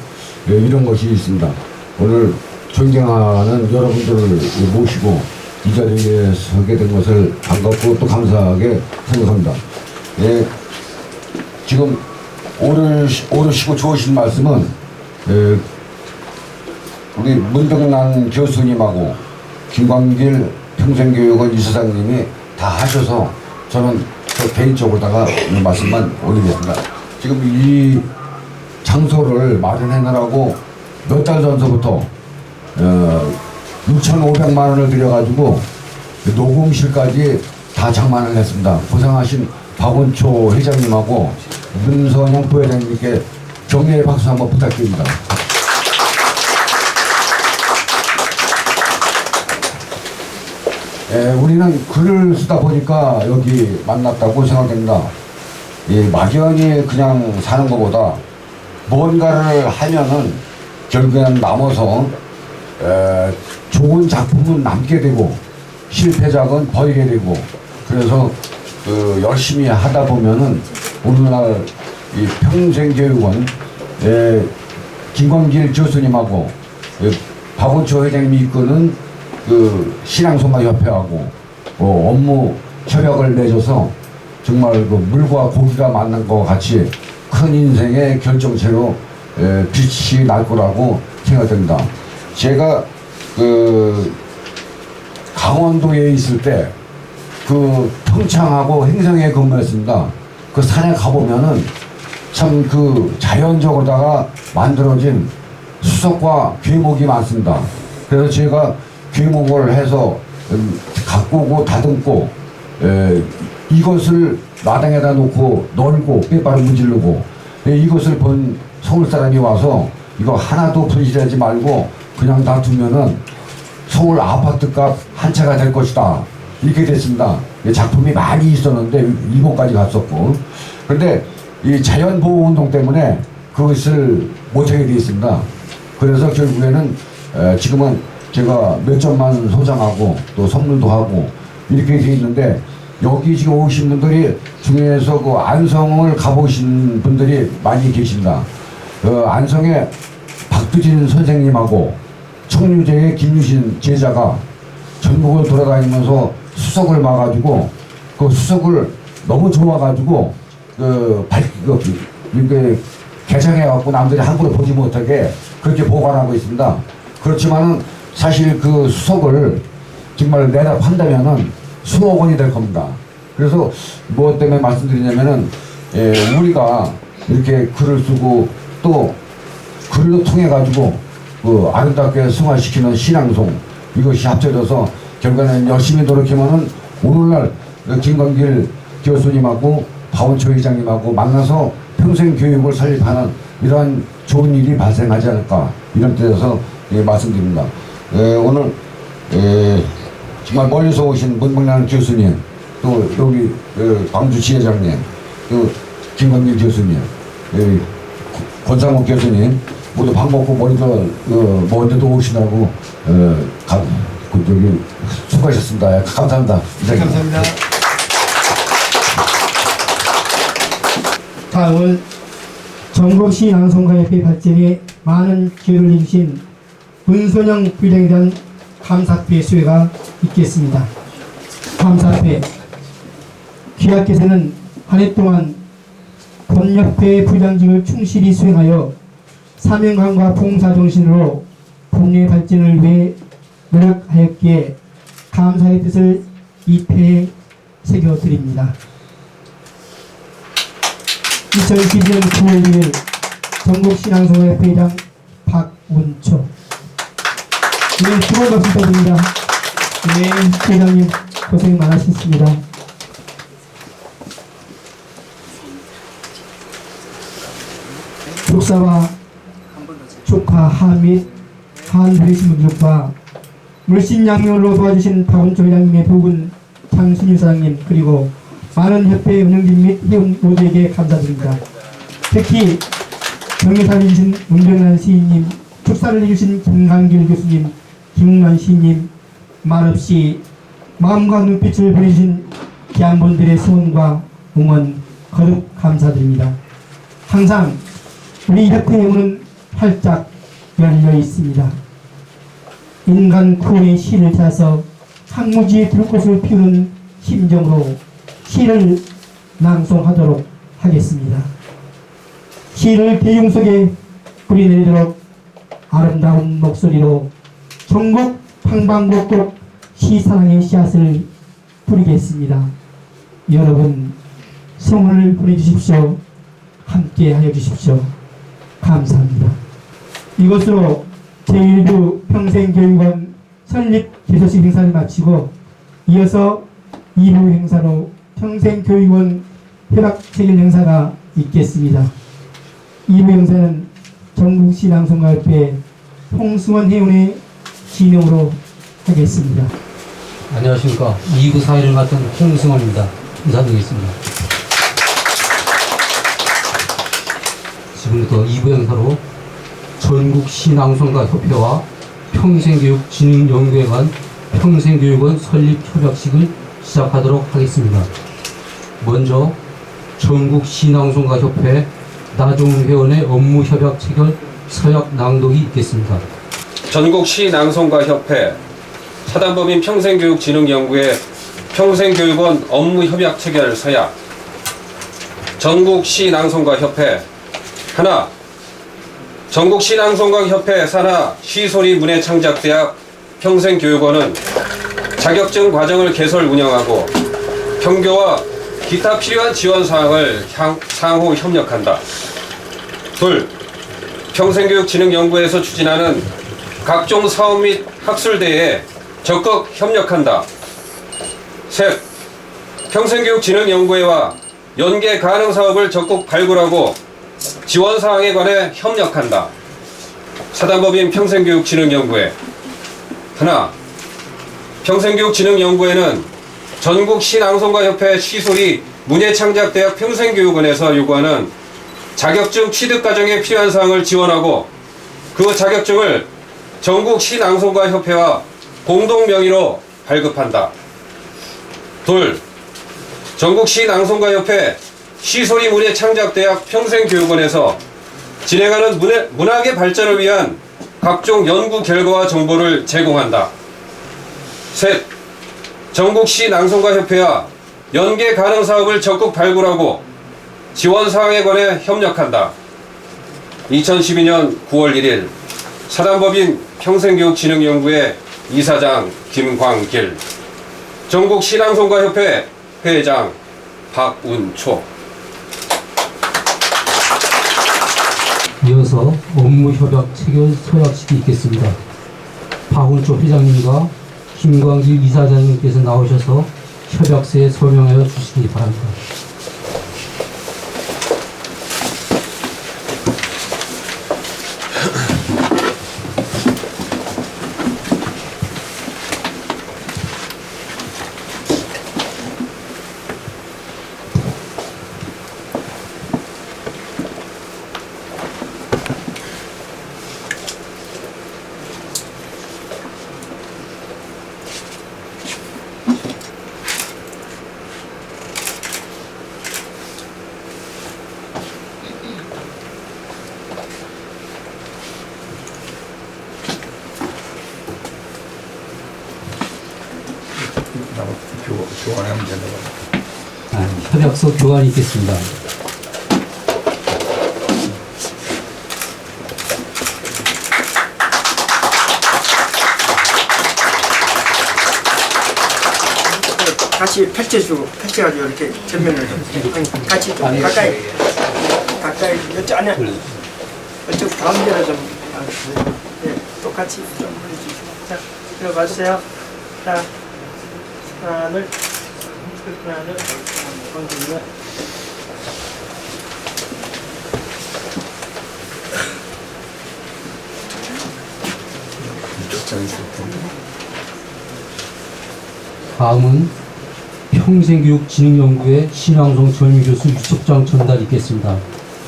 이런 것이 있습니다. 오늘 존경하는 여러분들을 모시고 이 자리에 서게 된 것을 반갑고 또 감사하게 생각합니다. 예, 지금 오르시고 좋으신 말씀은 우리 문병란 교수님하고 김광길 평생교육원 이사장님이 다 하셔서 저는 저 개인적으로다가 이 말씀만 올리겠습니다. 지금 이 장소를 마련해내라고 몇 달 전서부터 6,500만 원을 들여가지고 녹음실까지 다 장만을 했습니다. 고생하신 박원초 회장님하고 문선영 부회장님께 격려의 박수 한번 부탁드립니다. 우리는 글을 쓰다 보니까 여기 만났다고 생각됩니다. 막연히 그냥 사는 것보다 뭔가를 하면은 결국에는 남아서 좋은 작품은 남게 되고 실패작은 버리게 되고, 그래서 열심히 하다 보면은 오늘날 이 평생교육원 김광길 교수님하고 박원초 회장님이 이끄는 그 신앙송가협회하고 업무 협약을 맺어서 정말 그 물과 고기가 만난 것 같이 큰 인생의 결정체로 빛이 날 거라고 생각됩니다. 제가 그 강원도에 있을 때 그 평창하고 행성에 근무했습니다. 그 산에 가보면은 참 그 자연적으로다가 만들어진 수석과 괴목이 많습니다. 그래서 제가 괴목을 해서 가꾸고 다듬고 이것을 마당에다 놓고 널고 빼바로 문지르고, 이것을 본 서울 사람이 와서 이거 하나도 분실하지 말고 그냥 놔두면은 서울 아파트값 한 채가 될 것이다, 이렇게 됐습니다. 작품이 많이 있었는데 일본까지 갔었고, 그런데 이 자연보호운동 때문에 그것을 못하게 되어 있습니다. 그래서 결국에는 지금은 제가 몇 점만 소장하고 또 선물도 하고 이렇게 되어 있는데, 여기 지금 오신 분들이 중에서 그 안성을 가보신 분들이 많이 계십니다. 안성에 박두진 선생님하고 청류제의 김유신 제자가 전국을 돌아다니면서 수석을 마가지고 그 수석을 너무 좋아가지고 이렇게 개장해갖고 남들이 함부로 보지 못하게 그렇게 보관하고 있습니다. 그렇지만은 사실 그 수석을 정말 내다 판다면은 수억 원이 될 겁니다. 그래서 무엇 때문에 말씀드리냐면은 우리가 이렇게 글을 쓰고 또 글로 통해 가지고 그 아름답게 승화시키는 신앙송, 이것이 합쳐져서 결과는 열심히 노력하면은 오늘날 김광길 교수님하고 박원초 회장님하고 만나서 평생 교육을 설립하는 이러한 좋은 일이 발생하지 않을까, 이런 뜻에서 말씀드립니다. 오늘 정말 멀리서 오신 문명란 교수님, 또 여기 광주 지회장님, 또 김광길 교수님, 권상욱 교수님 모두 밥 먹고 머리도 먼데도 오시라고 여기 수고하셨습니다. 감사합니다. 감사합니다. 다음은 전국시낭송가협회 발전에 많은 기여를 해주신 문선영 부장에 대한 감사패 수여가 있겠습니다. 감사패. 귀하께서는 한 해 동안 본협회 부장직을 충실히 수행하여 사명감과 봉사정신으로 본회의 발전을 위해 노력하였기에 감사의 뜻을 이 패에 새겨드립니다. 2012년 9월 1일 전국신앙송가협회 회장 박운초. 네, 수고 박수드립니다. 네, 회장님 고생 많으셨습니다. 축사와 축하 하및 한부리신 분들과 물신양면으로 도와주신 박원초 회장님의 부군 장순유 사장님, 그리고 많은 협회 운영진 및 회원 모두에게 감사드립니다. 특히 경례사를 해주신 문병란 시인님, 축사를 해주신 김광길 교수님, 김웅만 시인님, 말없이 마음과 눈빛을 보내주신 귀한 분들의 소원과 응원 거듭 감사드립니다. 항상 우리 협회의 문은 활짝 열려 있습니다. 인간 구원의 시를 찾아서 항무지에 들꽃을 피우는 심정으로 시를 낭송하도록 하겠습니다. 시를 대중 속에 뿌리내리도록 아름다운 목소리로 전국 방방곡곡 시사랑의 씨앗을 뿌리겠습니다. 여러분 성원을 보내주십시오. 함께 하여 주십시오. 감사합니다. 이것으로 제1부 평생교육원 설립 개소식 행사를 마치고 이어서 2부 행사로 평생교육원 협약 체결 행사가 있겠습니다. 2부 행사는 전국신앙송가협회 홍승원 회원의 진행으로 하겠습니다. 안녕하십니까. 2부 사회를 맡은 홍승원입니다. 인사드리겠습니다. 지금부터 2부 행사로 전국 시낭송가 협회와 평생교육진흥연구회 간 평생교육원 설립 협약식을 시작하도록 하겠습니다. 먼저 전국 시낭송가 협회 나종회원의 업무 협약 체결 서약 낭독이 있겠습니다. 전국 시낭송가 협회 사단법인 평생교육진흥연구회 평생교육원 업무 협약 체결 서약. 전국 시낭송가 협회 하나, 전국 시낭송가 협회 산하 시소리 문예창작대학 평생교육원은 자격증 과정을 개설 운영하고 평교와 기타 필요한 지원 사항을 상호 협력한다. 둘, 평생교육진흥연구회에서 추진하는 각종 사업 및 학술대회에 적극 협력한다. 셋, 평생교육진흥연구회와 연계 가능 사업을 적극 발굴하고 지원 사항에 관해 협력한다. 사단법인 평생교육진흥연구회 하나, 평생교육진흥연구회는 전국 시낭송가협회 시소리 문예창작대학 평생교육원에서 요구하는 자격증 취득 과정에 필요한 사항을 지원하고 그 자격증을 전국 시낭송가협회와 공동 명의로 발급한다. 둘, 전국 시낭송가협회 시소리 문예창작대학 평생교육원에서 진행하는 문학의 발전을 위한 각종 연구 결과와 정보를 제공한다. 셋, 전국 시낭송가협회와 연계 가능 사업을 적극 발굴하고 지원 사항에 관해 협력한다. 2012년 9월 1일 사단법인 평생교육진흥연구회 이사장 김광길, 전국 시낭송가협회 회장 박운초. 이어서 업무협약 체결 서약식이 있겠습니다. 박운초 회장님과 김광길 이사장님께서 나오셔서 협약서에 서명하여 주시기 바랍니다. 교환하면 된다고. 협약서 교환이 있겠습니다. 같이 펼쳐가지고 이렇게 전면을 같이 좀 가까이 이쪽 안에 이쪽 가운데로 좀 똑같이 좀 해주시고. 자, 들어가세요. 자, 하나 둘 건드리면 다음은 평생교육진흥연구회 신앙송 전임교수 위촉장 전달 있겠습니다.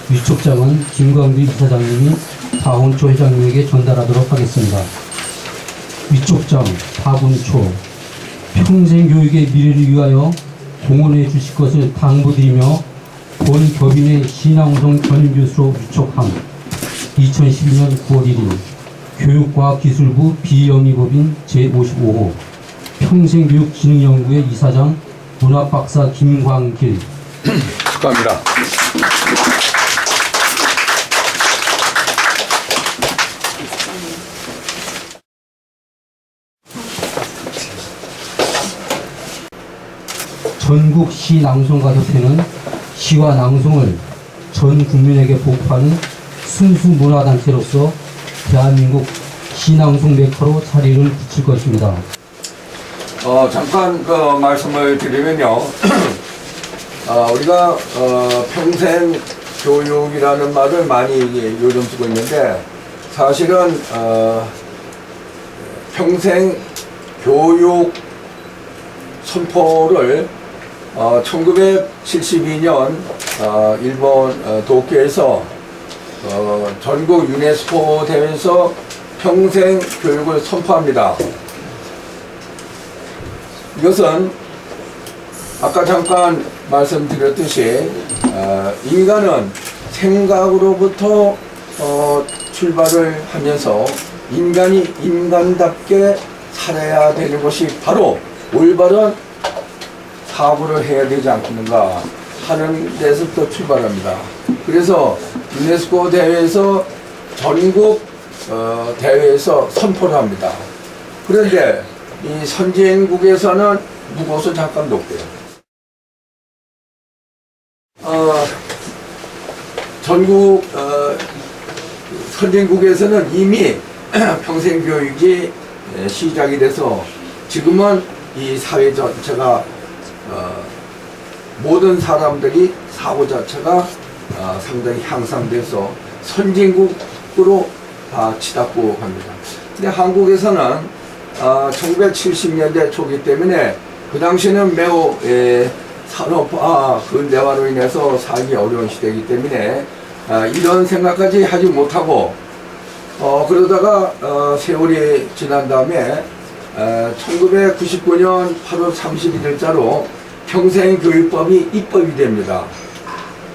위촉장은 김광길 이사장님이 박운초 회장님에게 전달하도록 하겠습니다. 위촉장 박운초, 평생교육의 미래를 위하여 공헌해 주실 것을 당부드리며 본 법인의 신앙송 전임교수로 위촉함. 2012년 9월 1일 교육과학기술부 비영리법인 제55호 평생교육진흥연구회 이사장 문학박사 김광길. 축하합니다. 전국 시낭송가협회는 시와 낭송을 전 국민에게 보급하는 순수 문화단체로서 대한민국 시낭송 메카로 자리를 붙일 것입니다. 잠깐 말씀을 드리면요. 우리가 평생 교육이라는 말을 많이 요즘 쓰고 있는데 사실은 평생 교육 선포를 1972년 일본 도쿄에서 전국 유네스코 대회에서 평생 교육을 선포합니다. 이것은 아까 잠깐 말씀드렸듯이 인간은 생각으로부터 출발을 하면서 인간이 인간답게 살아야 되는 것이 바로 올바른 사고를 해야 되지 않겠는가 하는 데서부터 출발합니다. 그래서 유네스코 대회에서 전국 대회에서 선포를 합니다. 그런데 이 선진국에서는 무엇을 잠깐 놓고요. 전국 선진국에서는 이미 평생교육이 시작이 돼서 지금은 이 사회 자체가 모든 사람들이 사고 자체가 상당히 향상돼서 선진국으로 다 치닫고 갑니다. 근데 한국에서는 1970년대 초기 때문에 그 당시는 매우 산업화 근대화로 인해서 살기 어려운 시대이기 때문에 이런 생각까지 하지 못하고 그러다가 세월이 지난 다음에 1999년 8월 31일자로 평생교육법이 입법이 됩니다.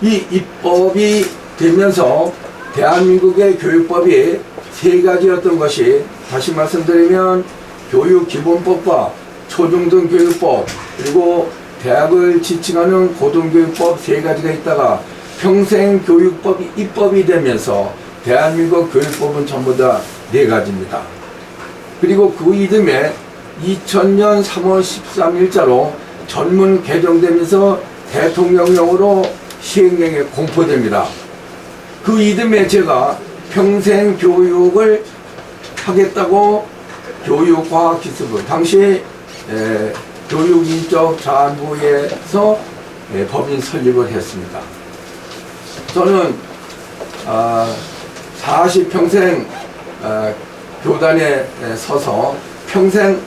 이 입법이 되면서 대한민국의 교육법이 세 가지였던 것이, 다시 말씀드리면 교육기본법과 초중등교육법 그리고 대학을 지칭하는 고등교육법 세 가지가 있다가 평생교육법이 입법이 되면서 대한민국 교육법은 전부 다 네 가지입니다. 그리고 그 이듬해 2000년 3월 13일자로 전문 개정되면서 대통령령으로 시행령에 공포됩니다. 그 이듬해 제가 평생교육을 하겠다고 교육과학기술부, 당시 교육인적자원부에서 법인 설립을 했습니다. 저는 40평생 교단에 서서 평생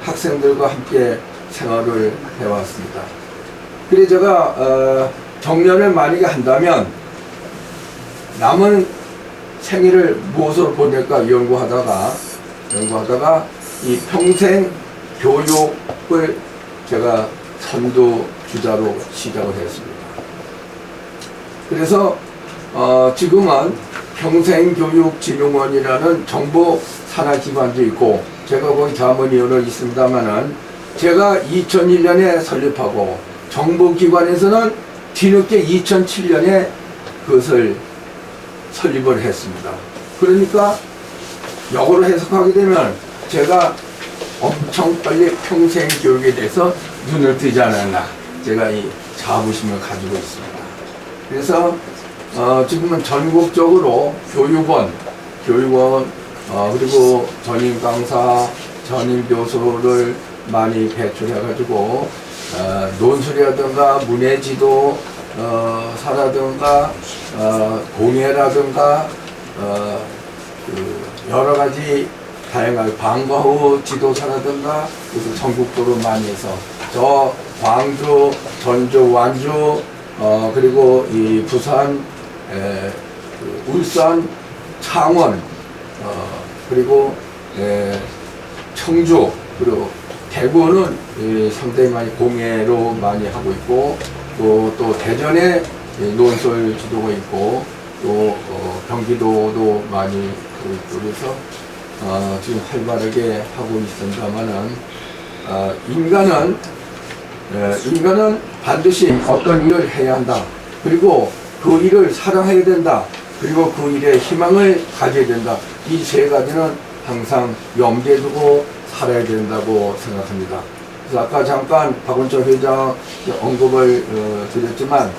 학생들과 함께 생활을 해왔습니다. 그래서 제가 정년을 만약에 한다면 남은 생일을 무엇으로 보낼까 연구하다가 이 평생 교육을 제가 선두주자로 시작을 했습니다. 그래서 지금은 평생교육진흥원이라는 정부 산하기관도 있고 제가 거기 자문위원으로 있습니다만은 제가 2001년에 설립하고 정부기관에서는 뒤늦게 2007년에 그것을 설립을 했습니다. 그러니까 역으로 해석하게 되면 제가 엄청 빨리 평생교육에 대해서 눈을 뜨지 않았나, 제가 이 자부심을 가지고 있습니다. 그래서 지금은 전국적으로 교육원 그리고 전임 강사, 전임 교수를 많이 배출해가지고 논술이라든가 문해지도 사라든가 공예라든가 여러 가지 다양한 방과 후 지도사라든가 그래서 전국적으로 많이 해서 저 광주, 전주, 완주 그리고 이 부산, 울산, 창원 그리고 청주 그리고 대구는 상당히 많이 공예로 많이 하고 있고 또 대전에 논술 지도가 있고 또 경기도도 많이 하고 있고 그래서 지금 활발하게 하고 있습니다만은 인간은 반드시 어떤 일을 해야 한다. 그리고 그 일을 사랑해야 된다. 그리고 그 일에 희망을 가져야 된다. 이 세 가지는 항상 염두에 두고 살아야 된다고 생각합니다. 그래서 아까 잠깐 박원철 회장 언급을 드렸지만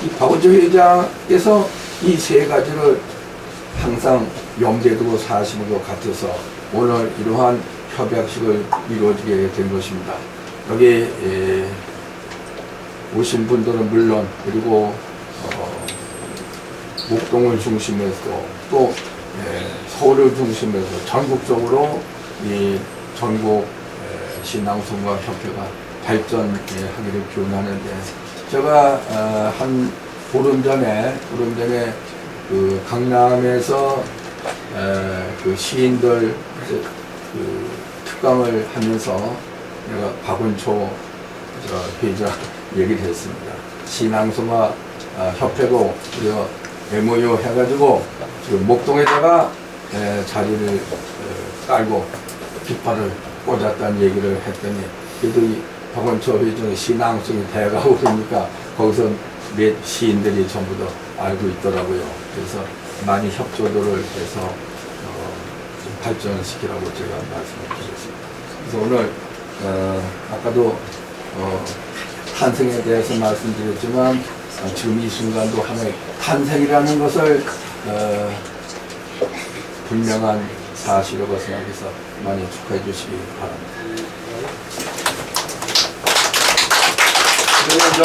이 박원철 회장께서 이 세 가지를 항상 염두에 두고 사시는 것 같아서 오늘 이러한 협약식을 이루어지게 된 것입니다. 여기 오신 분들은 물론 그리고 목동을 중심해서 또 서울을 중심해서 전국적으로 이 전국 신앙송가 협회가 발전하기를 기원하는데 제가 한 보름 전에 그 강남에서 그 시인들 그 특강을 하면서 내가 박원초 회장 얘기를 했습니다. 신앙송가 협회고 우리가 MOU 해가지고 지금 목동에다가 자리를 깔고 깃발을 꽂았다는 얘기를 했더니 그래도 이 박원초 회장의 신앙송이 대가고 그러니까 거기서 몇 시인들이 전부 다 알고 있더라고요. 그래서 많이 협조도를 해서 좀 발전시키라고 제가 말씀을 드렸습니다. 그래서 오늘 아까도 탄생에 대해서 말씀드렸지만 지금 이 순간도 하나의 탄생이라는 것을 분명한 사실이라고 생각해서 많이 축하해 주시기 바랍니다. 그리고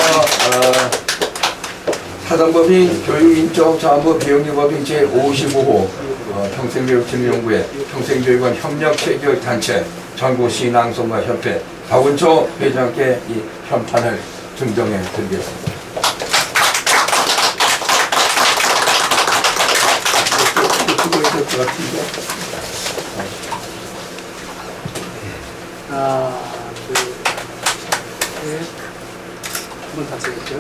사단법인 교육인적자원부 비영리법인 제55호 평생교육진흥연구회 평생교육원 협력체교육단체 전국신앙송가 협회 박원초 회장께 이 현판을 증정해 드리겠습니다. 하나, 둘, 셋. 한번 다쓰겠죠?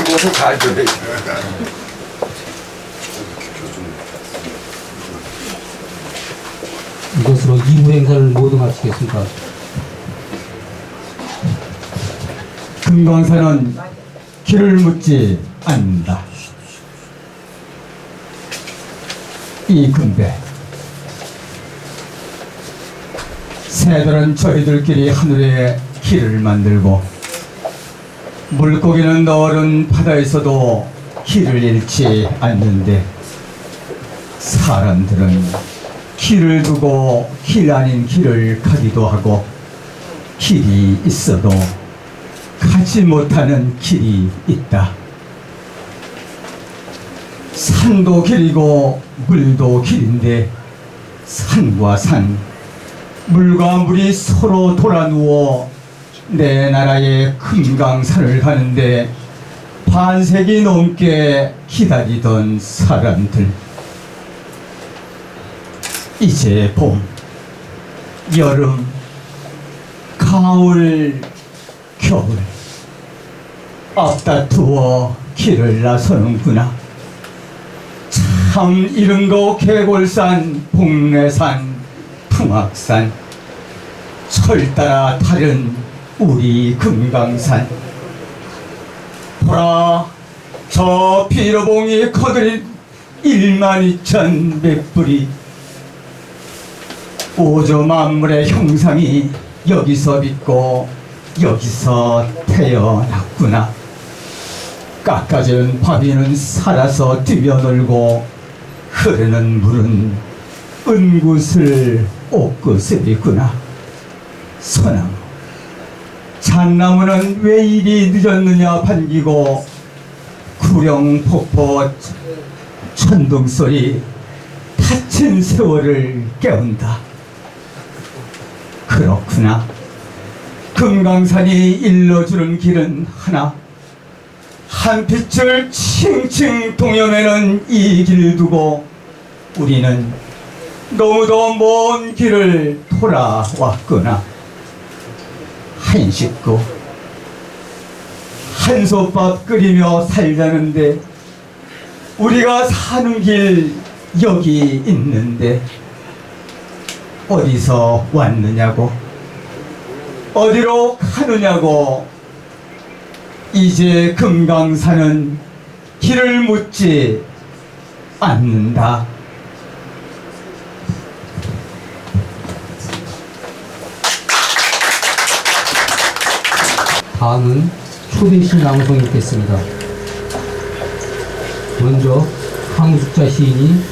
이것을 잘 줘야 이것으로 2부 행사를 모두 마치겠습니다. 금강산은 길을 묻지 않는다. 이 금배 새들은 저희들끼리 하늘에 길을 만들고 물고기는 너른 바다에서도 길을 잃지 않는데 사람들은 길을 두고 길 아닌 길을 가기도 하고 길이 있어도 가지 못하는 길이 있다. 산도 길이고 물도 길인데 산과 산, 물과 물이 서로 돌아 누워 내 나라의 금강산을 가는데 반세기 넘게 기다리던 사람들. 이제 봄, 여름, 가을, 겨울 앞다투어 길을 나서는구나. 참 이른거 계골산, 복례산, 풍악산, 철 따라 다른 우리 금강산. 보라, 저 피로봉이 커들인 12,100불이 오조 만물의 형상이 여기서 빛고 여기서 태어났구나. 깎아진 바위는 살아서 뛰어놀고 흐르는 물은 은굿을 옷구슬이구나. 소나무, 잣나무는 왜 이리 늦었느냐 반기고 구령폭포 천둥소리 다친 세월을 깨운다. 그렇구나. 금강산이 일러주는 길은 하나. 한 빛을 칭칭 동여매는 이 길을 두고 우리는 너무도 먼 길을 돌아왔구나. 한 식구 한솥밥 끓이며 살자는데 우리가 사는 길 여기 있는데 어디서 왔느냐고, 어디로 가느냐고. 이제 금강산은 길을 묻지 않는다. 다음은 초대신 낭송이 있겠습니다. 먼저 강숙자 시인이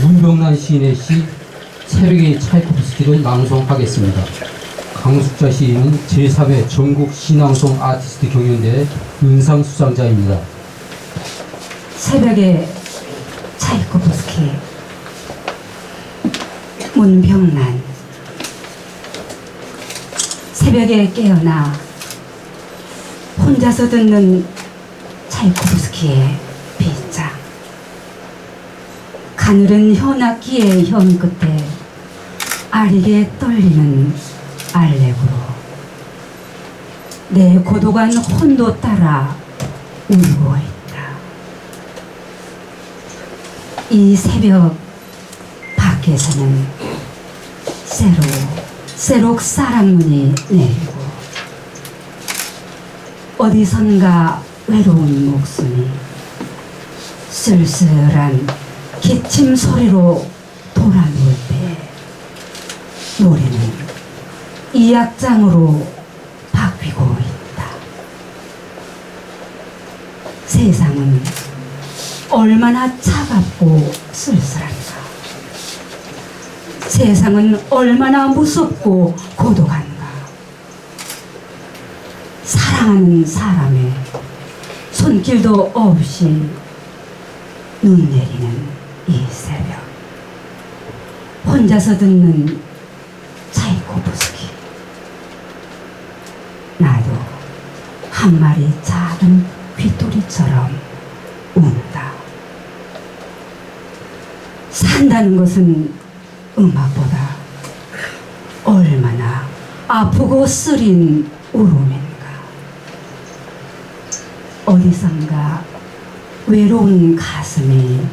문병란 시인의 시 새벽의 차이코프스키를 낭송하겠습니다. 강숙자 시인은 제3회 전국 신앙송 아티스트 경연대회 은상 수상자입니다. 새벽의 차이코프스키. 문병란. 새벽에 깨어나 혼자서 듣는 차이코프스키의 빗장. 가늘은 현악기의 현 끝에 아리게 떨리는 알렉으로 내 고독한 혼도 따라 울고 있다. 이 새벽 밖에서는 새록 사랑문이 내리고 어디선가 외로운 목숨이 쓸쓸한 기침 소리로 돌아누울 때 노래는 이 악장으로 바뀌고 있다. 세상은 얼마나 차갑고 쓸쓸한가. 세상은 얼마나 무섭고 고독한가. 사랑하는 사람의 손길도 없이 눈 내리는 이 새벽. 혼자서 듣는 차이코프스키. 나도 한 마리 작은 귀토리처럼 운다. 산다는 것은 음악보다 얼마나 아프고 쓰린 울음인가. 어디선가 외로운 가슴이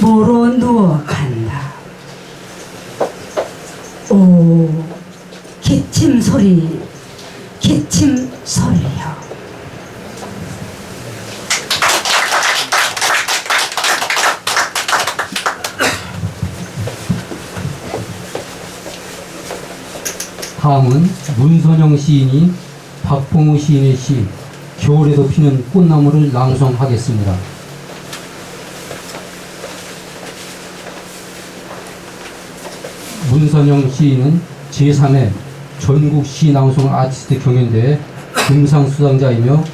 모로 누워간다. 오, 기침 소리, 기침 소리여. 다음은 문선영 시인이 박봉우 시인의 시 겨울에도 피는 꽃나무를 낭송하겠습니다. 문선영 시인은 제3회 전국 시낭송 아티스트 경연대회 금상수상자이며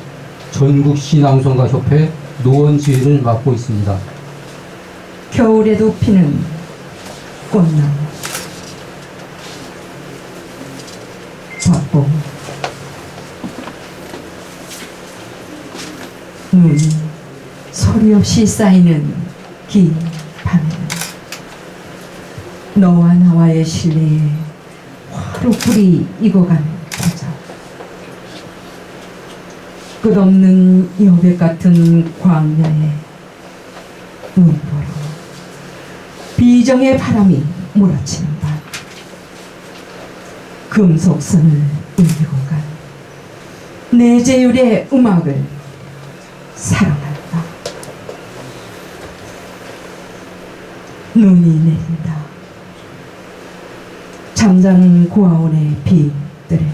전국 시낭송가 협회 노원지회를 맡고 있습니다. 겨울에도 피는 꽃나무. 박봉. 눈이 소리 없이 쌓이는 긴 밤에는 너와 나와의 신뢰에 화로불이 익어가는 계절. 끝없는 여백 같은 광야에 눈보로 비정의 바람이 몰아치는 밤. 금속선을 울리고 간 내 제율의 음악을 사랑한다. 눈이 내린다. 잠자는 고아원의 비들에는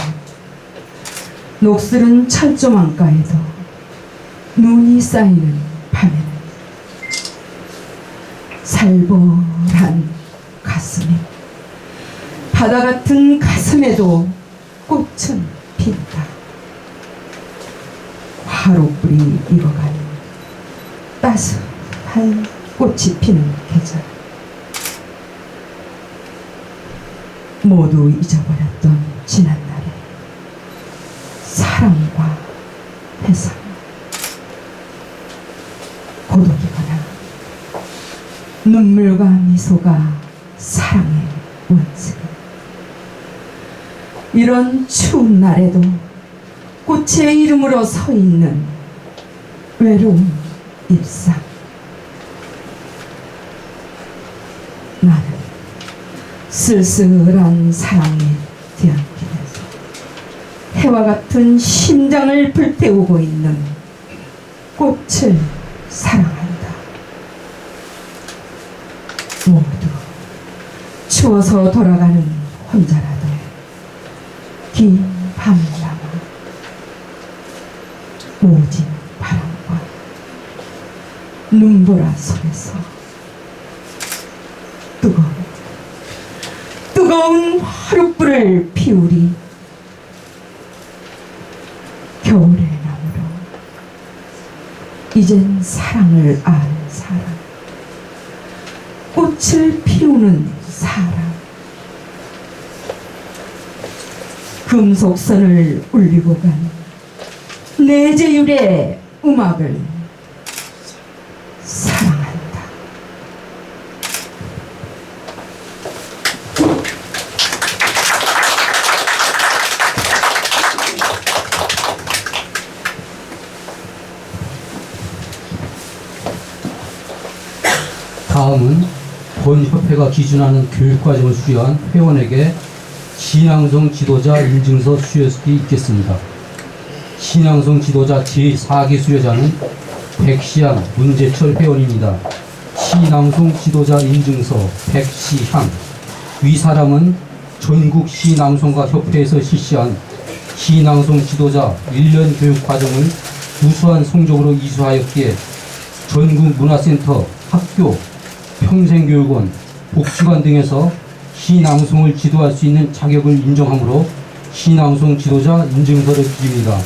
녹슬은 철조망가에도 눈이 쌓이는 밤에는 살벌한 가슴에 바다 같은 가슴에도 꽃은 핀다. 화로불이 익어가는 따스한 꽃이 피는 계절. 모두 잊어버렸던 지난날의 사랑과 회상. 고독이거나 눈물과 미소가 사랑의 원칙. 이런 추운 날에도 꽃의 이름으로 서 있는 외로운 일상. 나는 쓸쓸한 사랑에 뒤엉키면서 해와 같은 심장을 불태우고 있는 꽃을 사랑한다. 모두 추워서 돌아가는 혼자라도 긴 밤을 남아 모진 바람과 눈보라 속에서 뜨거운 화롯불을 피우리. 겨울의 나무로 이젠 사랑을 아는 사람, 꽃을 피우는 사람. 금속선을 울리고 간 내제율의 음악을 사랑한다. 다음은 본 협회가 기준하는 교육과정을 수료한 회원에게 신앙송 지도자 인증서 수여식이 있겠습니다. 신앙송 지도자 제4기 수여자는 백시향 문재철 회원입니다. 신앙송 지도자 인증서 백시향. 위 사람은 전국 신앙송가 협회에서 실시한 신앙송 지도자 1년 교육 과정을 우수한 성적으로 이수하였기에 전국 문화센터, 학교, 평생교육원, 복지관 등에서 신앙송을 지도할 수 있는 자격을 인정하므로 신앙송 지도자 인증서를 드립니다.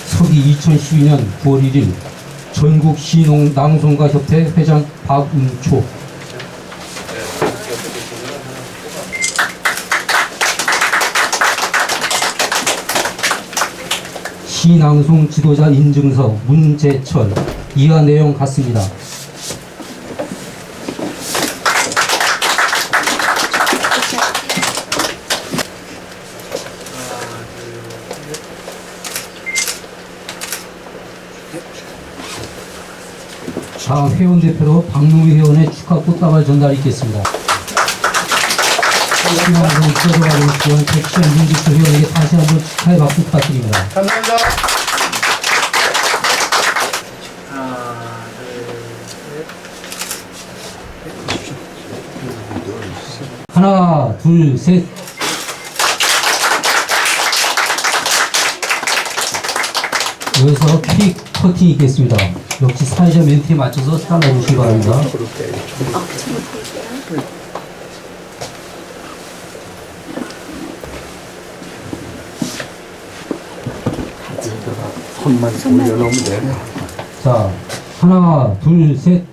서기 2012년 9월 1일 전국 신앙송가 협회 회장 박은초. 신앙송 지도자 인증서 문재철. 이하 내용 같습니다. 다음 회원 대표로 박노희 회원의 축하 꽃다발 전달이 있겠습니다. 신앙송 지도자 과정을 수료한 백시현 문재철 회원에게 다시 한번 축하의 박수 부탁드립니다. 감사합니다. 하나, 둘, 셋. 여기서 케이크 커팅이 있겠습니다. 역시 사회자 멘트에 맞춰서 잘라주시기 바랍니다. 손만 올려놓으면 돼. 자, 하나, 둘, 셋.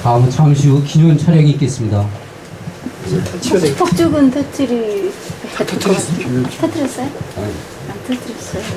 다음은 잠시 후 기념 촬영이 있겠습니다. 폭죽은 터뜨렸어요? 안 터뜨렸어요.